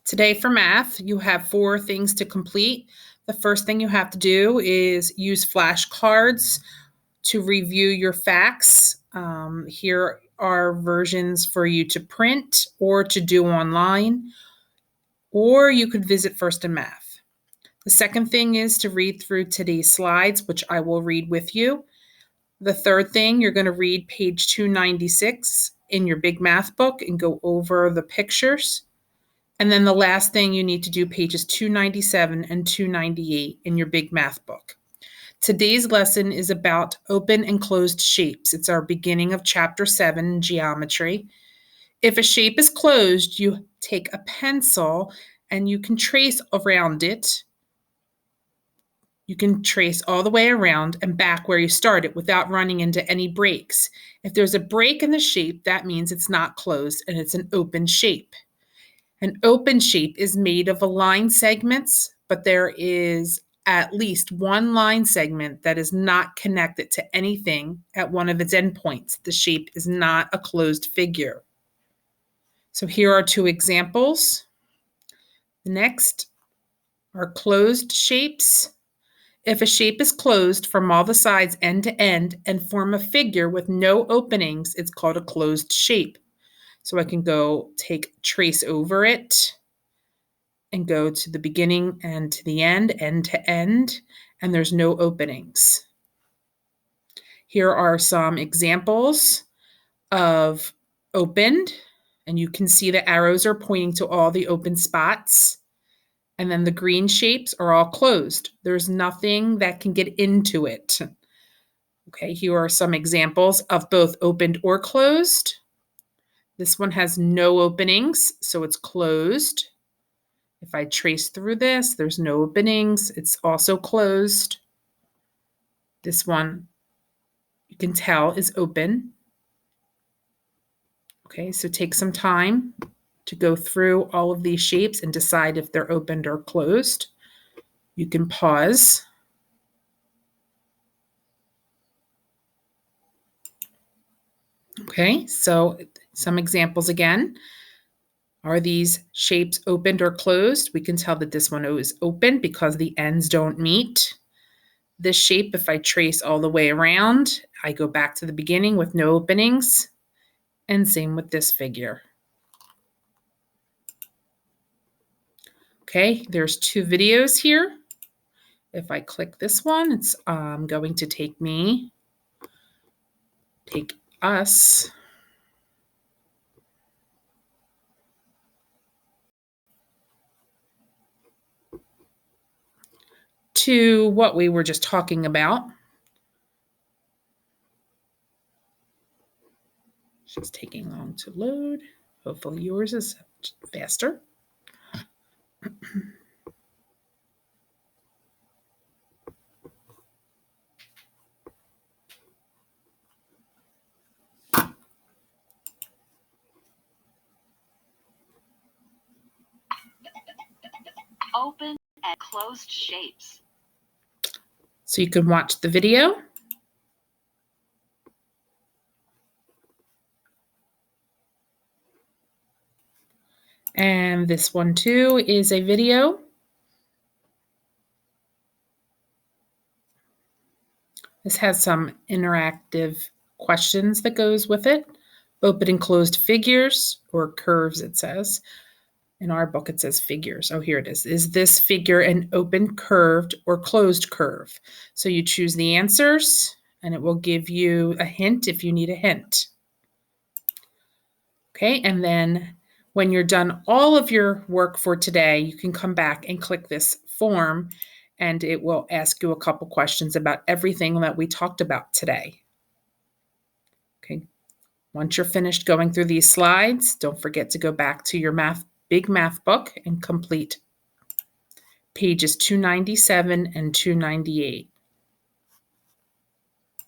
Today for math, you have 4 things to complete. The first thing you have to do is use flashcards to review your facts. Here are versions for you to print or to do online, or you could visit First in Math. The second thing is to read through today's slides, which I will read with you. The third thing, you're going to read page 296 in your big math book and go over the pictures. And then the last thing, you need to do pages 297 and 298 in your big math book. Today's lesson is about open and closed shapes. It's our beginning of chapter 7, geometry. If a shape is closed, you take a pencil and you can trace around it. You can trace all the way around and back where you started without running into any breaks. If there's a break in the shape, that means it's not closed and it's an open shape. An open shape is made of aligned segments, but there is at least one line segment that is not connected to anything at one of its endpoints. The shape is not a closed figure. So here are 2 examples. The next are closed shapes. If a shape is closed from all the sides end to end and form a figure with no openings, it's called a closed shape. So I can go trace over it and go to the beginning and to the end to end, and there's no openings. Here are some examples of opened, and you can see the arrows are pointing to all the open spots. And then the green shapes are all closed. There's nothing that can get into it. Okay, here are some examples of both opened or closed. This one has no openings, so it's closed. If I trace through this, there's no openings. It's also closed. This one, you can tell, is open. Okay, so take some time to go through all of these shapes and decide if they're opened or closed. You can pause. Okay, so some examples again. Are these shapes opened or closed? We can tell that this one is open because the ends don't meet. This shape, if I trace all the way around, I go back to the beginning with no openings, and same with this figure. Okay, there's 2 videos here. If I click this one, it's going to take us to what we were just talking about. It's taking long to load. Hopefully yours is faster. Open and closed shapes. So you can watch the video. And this one too is a video. This has some interactive questions that goes with it. Open and closed figures or curves, it says. In our book, it says figures. Oh, here it is. Is this figure an open curved or closed curve? So you choose the answers, and it will give you a hint if you need a hint. Okay, and then when you're done all of your work for today, you can come back and click this form, and it will ask you a couple questions about everything that we talked about today. Okay, once you're finished going through these slides, don't forget to go back to your big math book and complete pages 297 and 298.